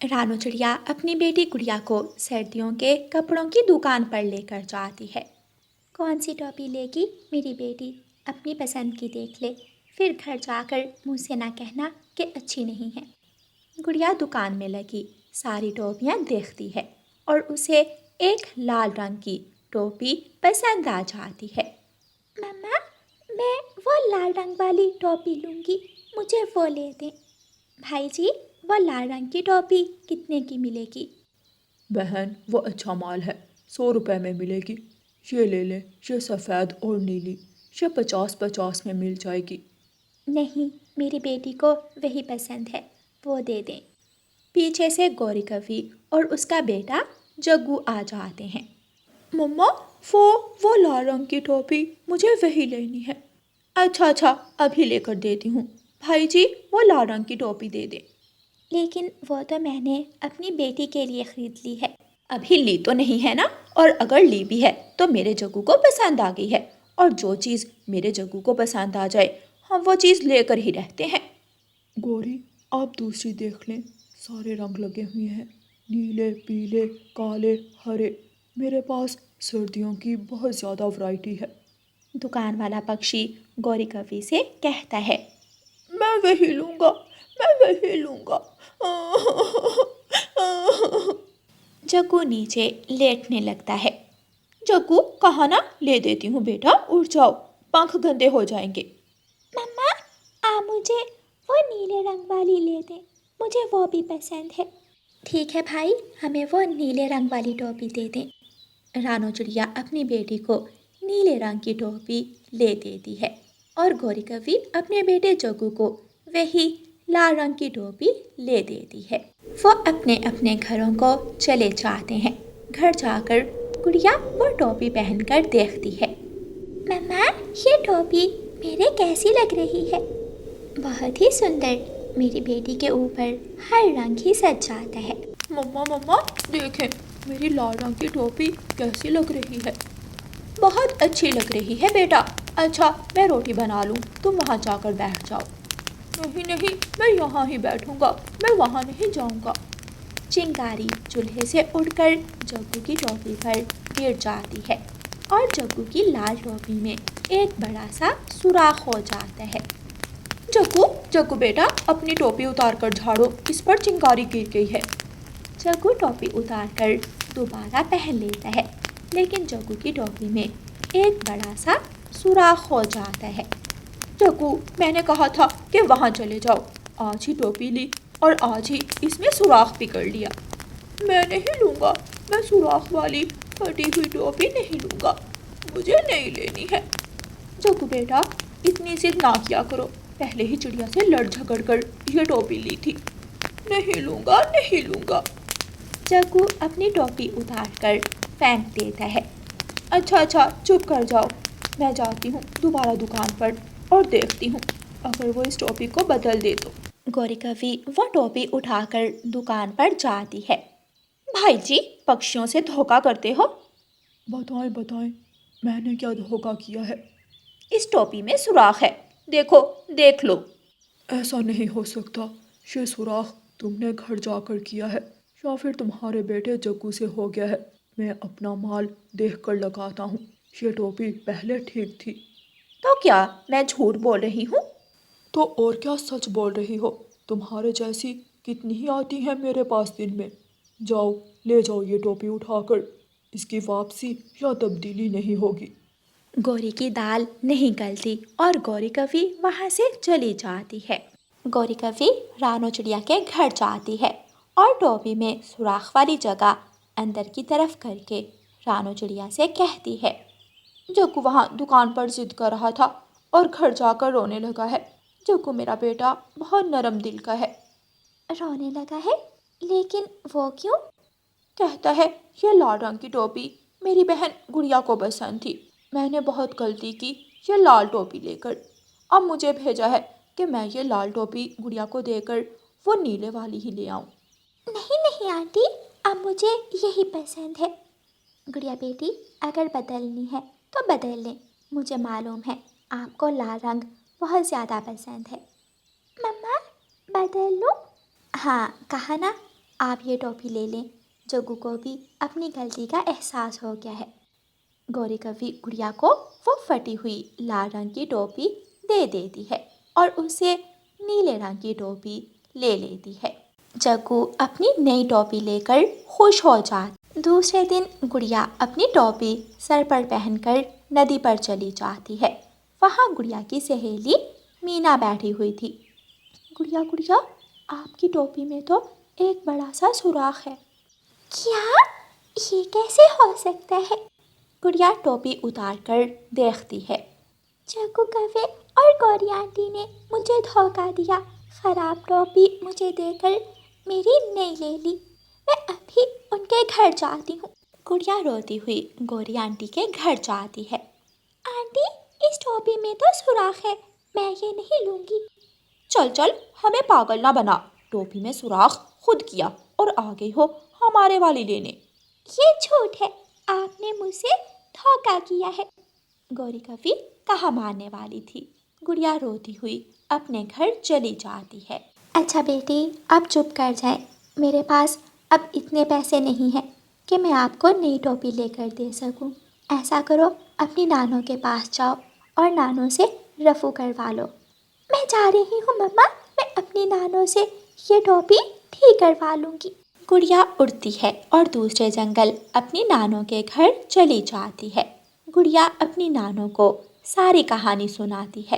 رانو چڑیا اپنی بیٹی گڑیا کو سردیوں کے کپڑوں کی دکان پر لے کر جاتی ہے۔ کون سی ٹوپی لے گی میری بیٹی؟ اپنی پسند کی دیکھ لے، پھر گھر جا کر منہ سے نہ کہنا کہ اچھی نہیں ہے۔ گڑیا دکان میں لگی ساری ٹوپیاں دیکھتی ہے اور اسے ایک لال رنگ کی ٹوپی پسند آ جاتی ہے۔ مما، میں وہ لال رنگ والی ٹوپی لوں گی، مجھے وہ لے دیں۔ بھائی جی، وہ لال رنگ کی ٹوپی کتنے کی ملے گی؟ بہن، وہ اچھا مال ہے، 100 روپے میں ملے گی۔ یہ لے لیں، یہ سفید اور نیلی، یہ 50 میں مل جائے گی۔ نہیں، میری بیٹی کو وہی پسند ہے، وہ دے دیں۔ پیچھے سے گوری کوی اور اس کا بیٹا جگو آ جاتے ہیں۔ مما، وہ لال رنگ کی ٹوپی مجھے وہی لینی ہے۔ اچھا، ابھی لے کر دیتی ہوں۔ بھائی جی، وہ لال رنگ کی ٹوپی دے دیں۔ لیکن وہ تو میں نے اپنی بیٹی کے لیے خرید لی ہے۔ ابھی لی تو نہیں ہے نا، اور اگر لی بھی ہے تو میرے جگو کو پسند آ گئی ہے، اور جو چیز میرے جگو کو پسند آ جائے ہم وہ چیز لے کر ہی رہتے ہیں۔ گوری، آپ دوسری دیکھ لیں، سارے رنگ لگے ہوئے ہیں، نیلے، پیلے، کالے، ہرے۔ میرے پاس سردیوں کی بہت زیادہ ورائٹی ہے۔ دکان والا پکشی گوری کوی سے کہتا ہے، میں وہی لوں گا، میں وہی لوں گا۔ جگو نیچے لیٹنے لگتا ہے۔ جگو، کہا نا لے دیتی ہوں بیٹا، اٹھ جاؤ، پنکھ گندے ہو جائیں گے۔ مما، آپ مجھے وہ نیلے رنگ والی لے دیں، مجھے وہ بھی پسند ہے۔ ٹھیک ہے بھائی، ہمیں وہ نیلے رنگ والی ٹوپی دے دیں۔ رانو چڑیا اپنی بیٹی کو نیلے رنگ کی ٹوپی لے دیتی ہے اور گوری کوی اپنے بیٹے جگو کو وہی لال رنگ کی ٹوپی لے دیتی ہے۔ وہ اپنے اپنے گھروں کو چلے جاتے ہیں۔ گھر جا کر گڑیا وہ ٹوپی پہن کر دیکھتی ہے۔ مما، یہ ٹوپی میرے کیسی لگ رہی ہے؟ بہت ہی سندر، میری بیٹی کے اوپر ہر رنگ ہی سج جاتا ہے۔ مما، دیکھیں میری لال رنگ کی ٹوپی کیسی لگ رہی ہے۔ بہت اچھی لگ رہی ہے بیٹا۔ اچھا، میں روٹی بنا لوں، تم وہاں جا کر بیٹھ جاؤ۔ نہیں، میں یہاں ہی بیٹھوں گا، میں وہاں نہیں جاؤں گا۔ چنگاری چولہے سے اڑ کر جگو کی ٹوپی پر گر جاتی ہے اور جگو کی لال ٹوپی میں ایک بڑا سا سوراخ ہو جاتا ہے۔ جگو بیٹا، اپنی ٹوپی اتار کر جھاڑو، اس پر چنگاری گر گئی ہے۔ جگو ٹوپی اتار کر دوبارہ پہن لیتا ہے، لیکن جگو کی ٹوپی میں ایک بڑا سا سوراخ ہو جاتا ہے۔ جگو، میں نے کہا تھا کہ وہاں چلے جاؤ، آج ہی ٹوپی لی اور آج ہی اس میں سوراخ پکڑ لیا۔ میں نہیں لوں گا، میں سوراخ والی پھٹی ہوئی ٹوپی نہیں لوں گا، مجھے نہیں لینی ہے۔ جگو بیٹا، اتنی ضد نہ کیا کرو، پہلے ہی چڑیا سے لڑ جھگڑ کر یہ ٹوپی لی تھی۔ نہیں لوں گا۔ جگو اپنی ٹوپی اتار کر پھینک دیتا ہے۔ اچھا، چپ کر جاؤ، میں جاتی ہوں دوبارہ دکان پر اور دیکھتی ہوں اگر وہ اس ٹوپی کو بدل دے تو۔ گوری کوی وہ ٹوپی اٹھا کر دکان پر جاتی ہے۔ بھائی جی، پکشیوں سے دھوکہ کرتے ہو؟ بتائیں، میں نے کیا دھوکہ کیا ہے؟ اس ٹوپی میں سوراخ ہے، دیکھ لو۔ ایسا نہیں ہو سکتا، یہ سوراخ تم نے گھر جا کر کیا ہے یا پھر تمہارے بیٹے جگو سے ہو گیا ہے۔ میں اپنا مال دیکھ کر لگاتا ہوں، یہ ٹوپی پہلے ٹھیک تھی۔ تو کیا میں جھوٹ بول رہی ہوں؟ تو اور کیا سچ بول رہی ہو؟ تمہارے جیسی کتنی ہی آتی ہیں میرے پاس دن میں۔ جاؤ، لے جاؤ یہ ٹوپی اٹھا کر، اس کی واپسی یا تبدیلی نہیں ہوگی۔ گوری کی دال نہیں گلتی اور گوری کوی وہاں سے چلی جاتی ہے۔ گوری کوی رانو چڑیا کے گھر جاتی ہے اور ٹوپی میں سوراخ والی جگہ اندر کی طرف کر کے رانو چڑیا سے کہتی ہے، جگو وہاں دکان پر ضد کر رہا تھا اور گھر جا کر رونے لگا ہے۔ جگو میرا بیٹا بہت نرم دل کا ہے۔ رونے لگا ہے؟ لیکن وہ کیوں؟ کہتا ہے یہ لال رنگ کی ٹوپی میری بہن گڑیا کو پسند تھی، میں نے بہت غلطی کی یہ لال ٹوپی لے کر۔ اب مجھے بھیجا ہے کہ میں یہ لال ٹوپی گڑیا کو دے کر وہ نیلے والی ہی لے آؤں۔ نہیں آنٹی، اب مجھے یہی پسند ہے۔ گڑیا بیٹی، اگر بدلنی ہے تو بدل لیں، مجھے معلوم ہے آپ کو لال رنگ بہت زیادہ پسند ہے۔ مما، بدل لوں؟ ہاں، کہا نا، آپ یہ ٹوپی لے لیں۔ جگو کو بھی اپنی غلطی کا احساس ہو گیا ہے۔ گوری کوی گڑیا کو وہ پھٹی ہوئی لال رنگ کی ٹوپی دے دیتی ہے اور اسے نیلے رنگ کی ٹوپی لے لیتی ہے۔ جگو اپنی نئی ٹوپی لے کر خوش ہو جاتی۔ دوسرے دن گڑیا اپنی ٹوپی سر پر پہن کر ندی پر چلی جاتی ہے۔ وہاں گڑیا کی سہیلی مینا بیٹھی ہوئی تھی۔ گڑیا گڑیا، آپ کی ٹوپی میں تو ایک بڑا سا سوراخ ہے۔ کیا؟ یہ کیسے ہو سکتا ہے؟ گڑیا ٹوپی اتار کر دیکھتی ہے۔ جگو کوی اور گوری آنٹی نے مجھے دھوکہ دیا، خراب ٹوپی مجھے دے کر میری نئی لے لی۔ میں ابھی ان کے گھر جاتی ہوں۔ گڑیا روتی ہوئی گوری آنٹی کے گھر جاتی ہے۔ آنٹی، اس ٹوپی میں تو سوراخ ہے، میں یہ نہیں لوں گی۔ چل چل، ہمیں پاگل نہ بنا، ٹوپی میں سوراخ خود کیا اور آ گئی ہو ہمارے والی لینے۔ یہ جھوٹ ہے، آپ نے مجھ سے دھوکہ کیا ہے۔ گوری کوی کہاں ماننے والی تھی۔ گڑیا روتی ہوئی اپنے گھر چلی جاتی ہے۔ اچھا بیٹی، آپ چپ کر جائیں، میرے پاس اب اتنے پیسے نہیں ہیں کہ میں آپ کو نئی ٹوپی لے کر دے سکوں۔ ایسا کرو، اپنی نانو کے پاس جاؤ اور نانو سے رفو کروا لو۔ میں جا رہی ہوں مما، میں اپنی نانو سے یہ ٹوپی ٹھیک کروا لوں گی۔ گڑیا اڑتی ہے اور دوسرے جنگل اپنی نانو کے گھر چلی جاتی ہے۔ گڑیا اپنی نانو کو ساری کہانی سناتی ہے۔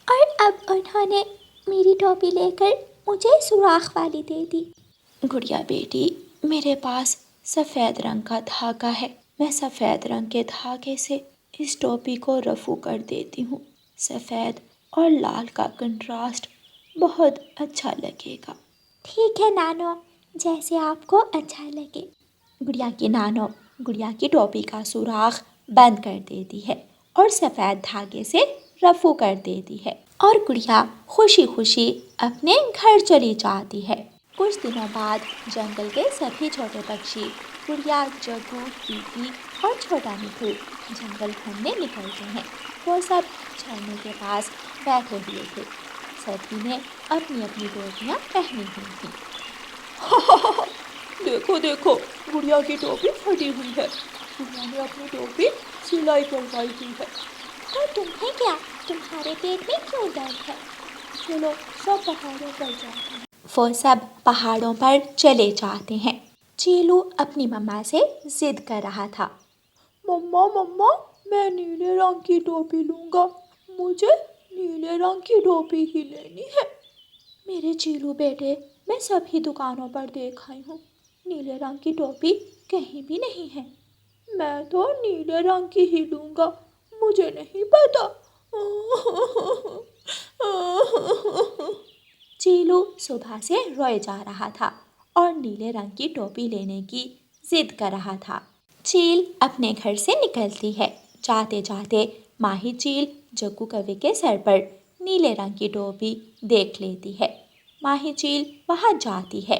اور اب انہوں نے میری ٹوپی لے کر مجھے سوراخ والی دے دی۔ گڑیا بیٹی، میرے پاس سفید رنگ کا دھاگا ہے، میں سفید رنگ کے دھاگے سے اس ٹوپی کو رفو کر دیتی ہوں۔ سفید اور لال کا کنٹراسٹ بہت اچھا لگے گا۔ ٹھیک ہے نانو، جیسے آپ کو اچھا لگے۔ گڑیا کی نانو گڑیا کی ٹوپی کا سوراخ بند کر دیتی ہے اور سفید دھاگے سے رفو کر دیتی ہے، اور گڑیا خوشی خوشی اپنے گھر چلی جاتی ہے۔ کچھ دنوں بعد جنگل کے سبھی چھوٹے پکشی گڑیا، جگو، کیکی اور چھوٹا مٹھو جنگل گھومنے نکلتے ہیں۔ وہ سب جھرنے کے پاس بیٹھے ہوئے تھے۔ سبھی نے اپنی اپنی ٹوپیاں پہنی ہوئی تھیں۔ دیکھو دیکھو، گڑیا کی ٹوپی پھٹی ہوئی ہے، گڑیا نے اپنی ٹوپی سلائی کروائی ہوئی ہے۔ تو تمہیں کیا؟ تمہارے پیٹ میں کیوں درد ہے؟ چلو سب پہاڑوں پر جاتے ہیں۔ وہ سب پہاڑوں پر چلے جاتے ہیں۔ چیلو اپنی مما سے ضد کر رہا تھا۔ مما مما، میں نیلے رنگ کی ٹوپی لوں گا، مجھے نیلے رنگ کی ٹوپی ہی لینی ہے۔ میرے چیلو بیٹے، میں سبھی دکانوں پر دیکھ آئی ہوں، نیلے رنگ کی ٹوپی کہیں بھی نہیں ہے۔ میں تو نیلے رنگ کی ہی لوں گا، مجھے نہیں پتا۔ چیلو صبح سے روئے جا رہا تھا اور نیلے رنگ کی ٹوپی لینے کی ضد کر رہا تھا۔ چیل اپنے گھر سے نکلتی ہے۔ جاتے جاتے ماہی چیل جگو کوی کے سر پر نیلے رنگ کی ٹوپی دیکھ لیتی ہے۔ ماہی چیل وہاں جاتی ہے۔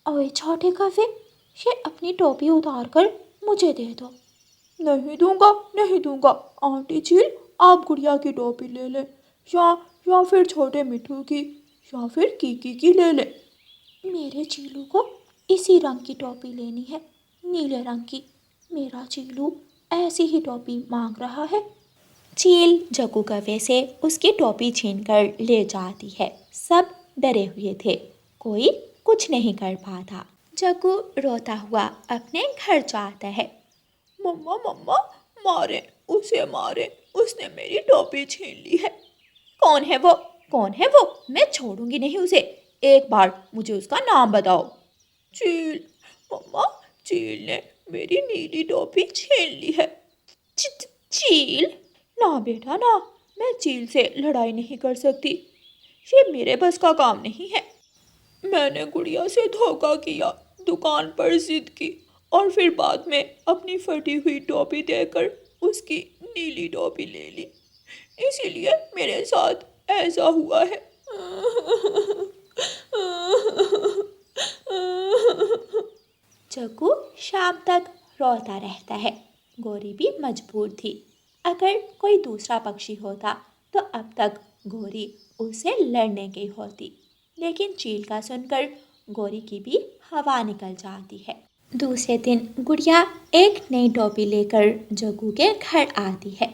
اوے چھوٹے کوی، یہ اپنی ٹوپی اتار کر مجھے دے دو۔ نہیں دوں گا، نہیں دوں گا، آنٹی چیل آپ گڑیا کی ٹوپی لے لیں، یا پھر چھوٹے مٹھو کی، یا پھر کیکی کی لے لیں۔ میرے چیلو کو اسی رنگ کی ٹوپی لینی ہے، نیلے رنگ کی۔ میرا چیلو ایسی ہی ٹوپی مانگ رہا ہے۔ چیل جگو کوی سے اس کی ٹوپی چھین کر لے جاتی ہے۔ سب ڈرے ہوئے تھے، کوئی کچھ نہیں کر پاتا۔ جگو روتا ہوا اپنے گھر جاتا ہے۔ مما مما، مارے اسے، مارے، اس نے میری ٹوپی چھین لی ہے۔ کون ہے وہ؟ کون ہے وہ؟ میں چھوڑوں گی نہیں اسے، ایک بار مجھے اس کا نام بتاؤ۔ چیل، مما، چیل نے میری نیلی ٹوپی چھین لی ہے۔ چیل؟ نہ بیٹا نہ، میں چیل سے لڑائی نہیں کر سکتی، یہ میرے بس کا کام نہیں ہے۔ میں نے گڑیا سے دھوکہ کیا، دکان پر ضد کی، اور پھر بعد میں اپنی پھٹی ہوئی ٹوپی دے کر اس کی نیلی ٹوپی لے لی، اسی لیے میرے ساتھ ایسا ہوا ہے۔ جگو شام تک روتا رہتا ہے۔ گوری بھی مجبور تھی، اگر کوئی دوسرا پکشی ہوتا تو اب تک گوری اس سے لڑنے گئی ہوتی، لیکن چیل کا سن کر गौरी की भी हवा निकल जाती है। दूसरे दिन गुड़िया एक नई टोपी लेकर जग्गू के घर आती है।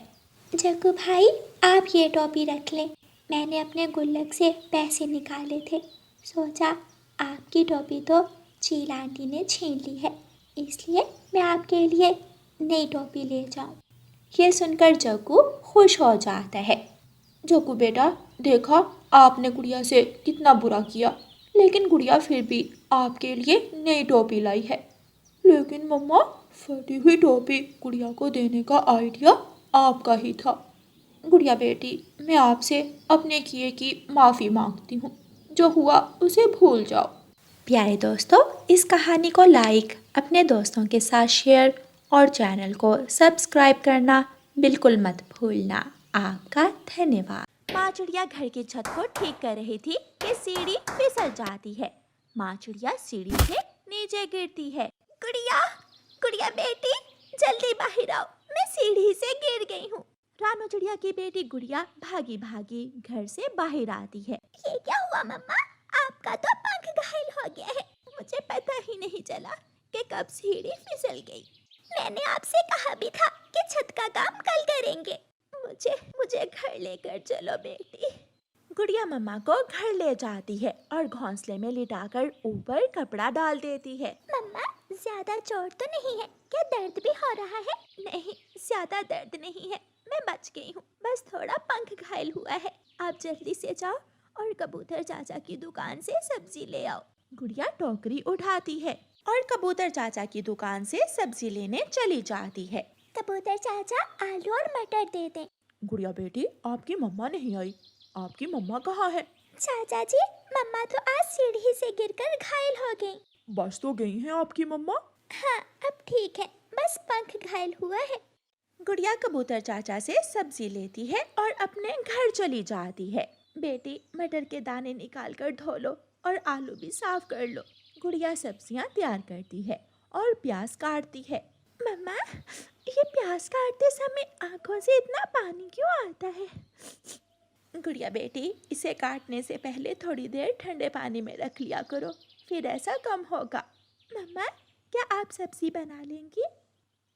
जग्गू भाई, आप ये टोपी रख लें, मैंने अपने गुल्लक से पैसे निकाले थे, सोचा आपकी टोपी तो चील आंटी ने छीन ली है, इसलिए मैं आपके लिए नई टोपी ले जाऊं। ये सुनकर जग्गू खुश हो जाता है। जग्गू बेटा, देखा आपने गुड़िया से कितना बुरा किया, लेकिन गुड़िया फिर भी आपके लिए नई टोपी लाई है। लेकिन मम्मा, फटी हुई टोपी गुड़िया को देने का आइडिया आपका ही था। गुड़िया बेटी, मैं आपसे अपने किए की माफ़ी मांगती हूँ, जो हुआ उसे भूल जाओ। प्यारे दोस्तों, इस कहानी को लाइक, अपने दोस्तों के साथ शेयर और चैनल को सब्सक्राइब करना बिल्कुल मत भूलना। आपका धन्यवाद। माँ चिड़िया घर की छत को ठीक कर रही थी कि सीढ़ी फिसल जाती है। माँ चिड़िया सीढ़ी से नीचे गिरती है। गुड़िया, गुड़िया बेटी, जल्दी बाहर आओ, मैं सीढ़ी से गिर गई हूँ। रानू चिड़िया की बेटी गुड़िया भागी भागी घर से बाहर आती है। ये क्या हुआ मम्मा? आपका तो पंख घायल हो गया है। मुझे पता ही नहीं चला कि कब सीढ़ी फिसल गई। मैंने आपसे कहा भी था कि छत का काम कल करेंगे। मुझे घर लेकर चलो बेटी। गुड़िया मम्मा को घर ले जाती है और घोंसले में लिटाकर ऊपर कपड़ा डाल देती है। मम्मा, ज्यादा चोट तो नहीं है? क्या दर्द भी हो रहा है? नहीं, ज्यादा दर्द नहीं है, मैं बच गई हूँ, बस थोड़ा पंख घायल हुआ है। आप जल्दी से जाओ और कबूतर चाचा की दुकान से सब्जी ले आओ। गुड़िया टोकरी उठाती है और कबूतर चाचा की दुकान से सब्जी लेने चली जाती है। कबूतर चाचा, आलू और मटर दे दें। गुड़िया बेटी, आपकी मम्मा नहीं आई, आपकी मम्मा कहाँ है? चाचा जी, मम्मा तो आज सीढ़ी से गिरकर घायल हो गई। बस तो गई हैं आपकी मम्मा? हाँ, अब ठीक है, बस पंख घायल हुआ है। गुड़िया कबूतर चाचा से सब्जी लेती है और अपने घर चली जाती है। बेटी, मटर के दाने निकाल कर धो लो और आलू भी साफ कर लो। गुड़िया सब्जियां तैयार करती है और प्याज काटती है। मम्मा, ये प्याज काटते समय आंखों से इतना पानी क्यों आता है? गुड़िया बेटी, इसे काटने से पहले थोड़ी देर ठंडे पानी में रख लिया करो, फिर ऐसा कम होगा। मम्मा, क्या आप सब्जी बना लेंगी?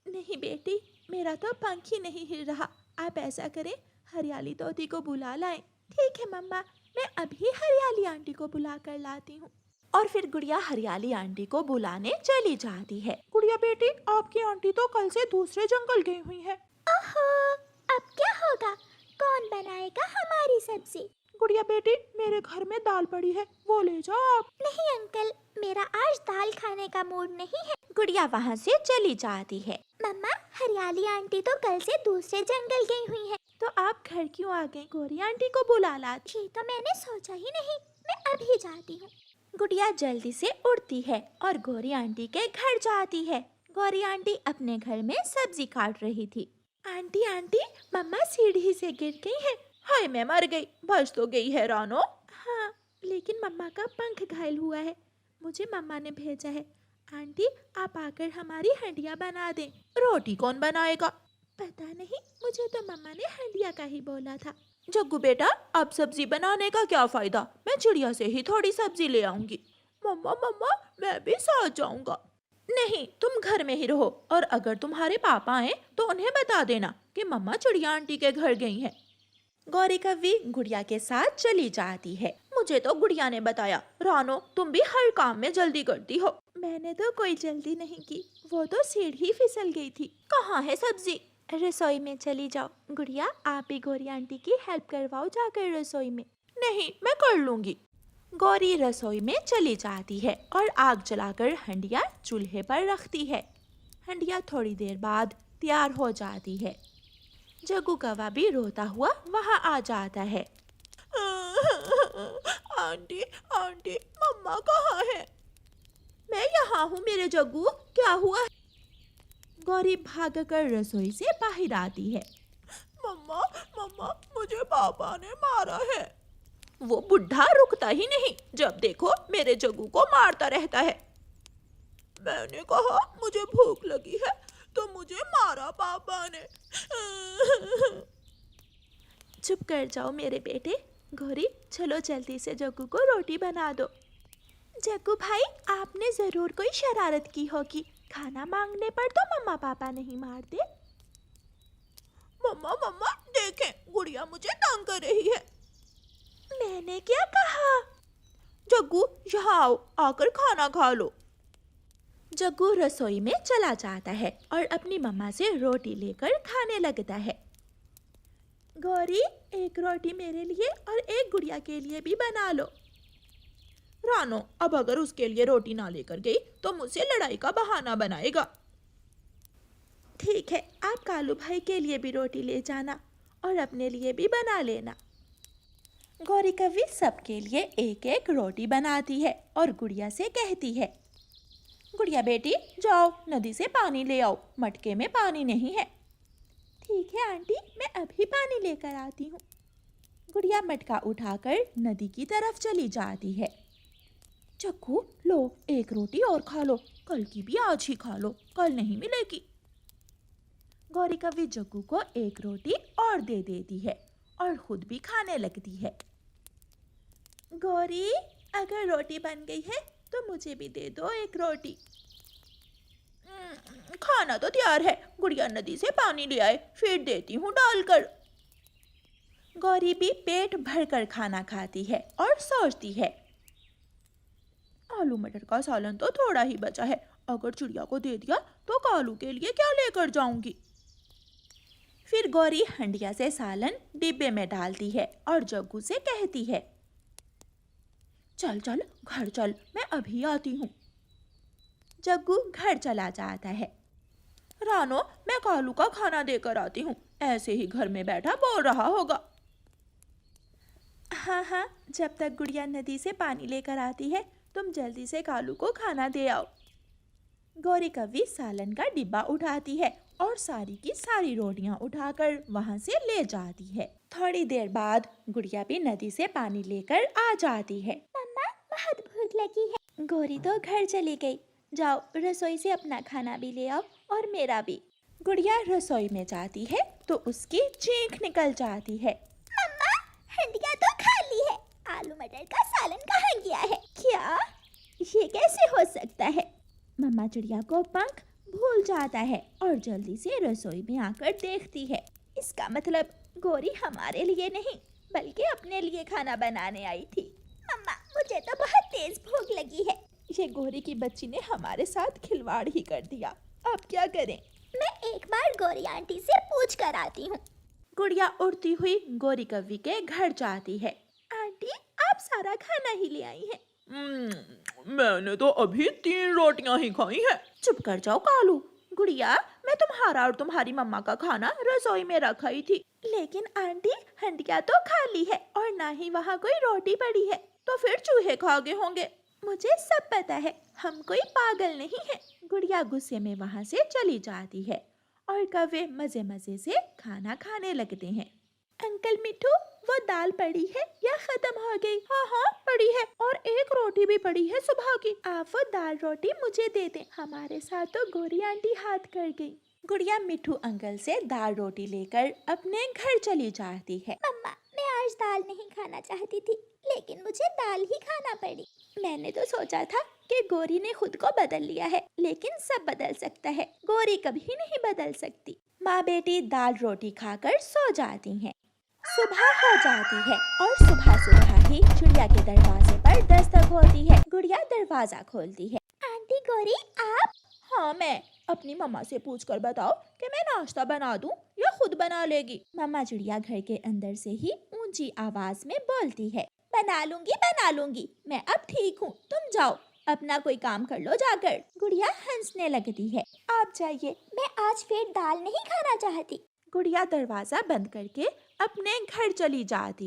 नहीं बेटी, मेरा तो पंख ही नहीं हिल रहा। आप ऐसा करें, हरियाली तोती को बुला लाएं। ठीक है मम्मा, मैं अभी हरियाली आंटी को बुला कर लाती हूँ। और फिर गुड़िया हरियाली आंटी को बुलाने चली जाती है। गुड़िया बेटी, आपकी आंटी तो कल से दूसरे जंगल गई हुई है। ओहो, अब क्या होगा? कौन बनाएगा हमारी सब्जी? गुड़िया बेटी, मेरे घर में दाल पड़ी है, वो ले जाओ आप। नहीं अंकल, मेरा आज दाल खाने का मूड नहीं है। गुड़िया वहाँ से चली जाती है। मम्मा, हरियाली आंटी तो कल से दूसरे जंगल गई हुई है, तो आप घर क्यों आ गई? गौरी आंटी को बुला लाती। ये तो मैंने सोचा ही नहीं, मैं अभी जाती हूँ। गुड़िया जल्दी से उड़ती है और गौरी आंटी के घर जाती है। गौरी आंटी अपने घर में सब्जी काट रही थी। आंटी आंटी, मम्मा सीढ़ी से गिर गई है। हाय, मैं मर गई, बच तो गई है रानो। हाँ, लेकिन मम्मा का पंख घायल हुआ है, मुझे मम्मा ने भेजा है। आंटी, आप आकर हमारी हंडिया बना दें। रोटी कौन बनाएगा? पता नहीं, मुझे तो मम्मा ने हंडिया का ही बोला था। जग्गू बेटा, अब सब्जी बनाने का क्या फायदा? मैं चिड़िया से ही थोड़ी सब्जी ले आऊंगी। मम्मा मम्मा, मैं भी साथ जाऊंगा। नहीं, तुम घर में ही रहो, और अगर तुम्हारे पापा आए तो उन्हें बता देना कि मम्मा चिड़िया आंटी के घर गई हैं। गौरी कव्वी गुड़िया के साथ चली जाती है। मुझे तो गुड़िया ने बताया, रानो तुम भी हर काम में जल्दी करती हो। मैंने तो कोई जल्दी नहीं की, वो तो सीढ़ी फिसल गई थी। कहाँ है सब्जी? रसोई में चली जाओ। गुड़िया, आप भी गौरी आंटी की हेल्प करवाओ जाकर रसोई में। नहीं, मैं कर लूंगी। गौरी रसोई में चली जाती है और आग जलाकर हंडिया चूल्हे पर रखती है। हंडिया थोड़ी देर बाद तैयार हो जाती है। जग्गू कौवा भी रोता हुआ वहाँ आ जाता है। आंटी आंटी, मम्मा कहाँ है? मैं यहाँ हूँ मेरे जग्गू, क्या हुआ? गौरी भागकर रसोई से बाहर आती है। मम्मा मम्मा, मुझे पापा ने मारा है। वो बुढ़ा रुकता ही नहीं, जब देखो मेरे जग्गू को मारता रहता है। मैंने कहा मुझे भूख लगी है तो मुझे मारा पापा ने। चुप कर जाओ मेरे बेटे। गौरी, चलो जल्दी से जग्गू को रोटी बना दो। जग्गू भाई, आपने जरूर कोई शरारत की होगी। खाना मांगने पर तो मम्मा पापा नहीं मारते। मम्मा मम्मा देखें, गुड़िया मुझे तंग कर रही है। मैंने क्या कहा? जग्गू यहाँ आओ, आकर खाना खा लो। जग्गू रसोई में चला जाता है और अपनी मम्मा से रोटी लेकर खाने लगता है। गौरी, एक रोटी मेरे लिए और एक गुड़िया के लिए भी बना लो। रानो, अब अगर उसके लिए रोटी ना लेकर गई तो मुझसे लड़ाई का बहाना बनाएगा। ठीक है, आप कालू भाई के लिए भी रोटी ले जाना और अपने लिए भी बना लेना। गौरी कव्वी सबके लिए एक एक रोटी बनाती है और गुड़िया से कहती है, गुड़िया बेटी जाओ नदी से पानी ले आओ, मटके में पानी नहीं है। ठीक है आंटी, मैं अभी पानी लेकर आती हूँ। गुड़िया मटका उठाकर नदी की तरफ चली जाती है। जग्गू लो, एक रोटी और खा लो, कल की भी आज ही खा लो, कल नहीं मिलेगी। गौरी कव्वी जग्गू को एक रोटी और दे देती है और खुद भी खाने लगती है। गौरी, अगर रोटी बन गई है तो मुझे भी दे दो एक रोटी। खाना तो तैयार है, गुड़िया नदी से पानी ले आए, फिर देती हूँ डालकर। गौरी भी पेट भरकर खाना खाती है और सोचती है, आलू मटर का सालन तो थोड़ा ही बचा है, अगर चिड़िया को दे दिया तो कालू के लिए क्या लेकर जाऊंगी। फिर गौरी हंडिया से सालन डिब्बे में डालती है और जग्गू से कहती है, चल चल घर चल, मैं अभी आती हूँ। जग्गू घर चला जाता है। रानो, मैं कालू का खाना देकर आती हूँ, ऐसे ही घर में बैठा बोल रहा होगा। हाँ हाँ, जब तक गुड़िया नदी से पानी लेकर आती है तुम जल्दी से कालू को खाना दे आओ। गौरी कव्वी सालन का डिब्बा उठाती है और सारी की सारी रोटियां उठाकर वहां से ले जाती है। थोड़ी देर बाद गुड़िया भी नदी से पानी लेकर आ जाती है। मम्मा, बहुत भूख लगी है। गौरी तो घर चली गई, जाओ रसोई से अपना खाना भी ले आओ और मेरा भी। गुड़िया रसोई में जाती है तो उसकी चीख निकल जाती है। मम्मा, हंडिया तो खाली है, आलू मटर का सालन कहाँ गया है? क्या? ये कैसे हो सकता है? मम्मा चिड़िया को पंख भूल जाता है और जल्दी से रसोई में आकर देखती है। इसका मतलब गौरी हमारे लिए नहीं बल्कि अपने लिए खाना बनाने आई थी। मम्मा, मुझे तो बहुत तेज भूख लगी है। ये गौरी की बच्ची ने हमारे साथ खिलवाड़ ही कर दिया, अब क्या करें? मैं एक बार गौरी आंटी से पूछ कर आती हूँ। गुड़िया उड़ती हुई गौरी कव्वी के घर जाती है। आंटी, आप सारा खाना ही ले आई हैं। मैंने तो अभी 3 रोटियां ही खाई हैं। चुप कर जाओ कालू। गुड़िया, मैं तुम्हारा और तुम्हारी मम्मा का खाना रसोई में रखा ही थी। लेकिन आंटी, हंडिया तो खाली है और ना ही वहाँ कोई रोटी पड़ी है। तो फिर चूहे खा गए होंगे। मुझे सब पता है, हम कोई पागल नहीं है। गुड़िया गुस्से में वहाँ से चली जाती है और कव्वे मजे मजे से खाना खाने लगते हैं। अंकल मिठू, वो दाल पड़ी है या खत्म हो गई? हाँ हाँ पड़ी है, और एक रोटी भी पड़ी है सुबह की। आप वो दाल रोटी मुझे दे दें, हमारे साथ तो गौरी आंटी हाथ कर गई। गुड़िया मिठू अंकल से दाल रोटी लेकर अपने घर चली जाती है। मम्मा, मैं आज दाल नहीं खाना चाहती थी, लेकिन मुझे दाल ही खाना पड़ी। मैंने तो सोचा था कि गौरी ने खुद को बदल लिया है, लेकिन सब बदल सकता है, गौरी कभी नहीं बदल सकती। माँ बेटी दाल रोटी खाकर सो जाती हैं। सुबह हो जाती है और सुबह सुबह ही चिड़िया के दरवाजे पर दस्तक होती है। गुड़िया दरवाजा खोलती है। आंटी गौरी, आप? हाँ मैं। अपनी मम्मा से पूछकर बताओ कि मैं नाश्ता बना दूं या खुद बना लेगी। मम्मा चिड़िया घर के अंदर से ही ऊंची आवाज में बोलती है, बना लूंगी, मैं अब ठीक हूँ, तुम जाओ अपना कोई काम कर लो जाकर। गुड़िया हंसने लगती है। आप जाइए, मैं आज फिर दाल नहीं खाना चाहती। गुड़िया दरवाजा बंद करके अपने घर चली जाती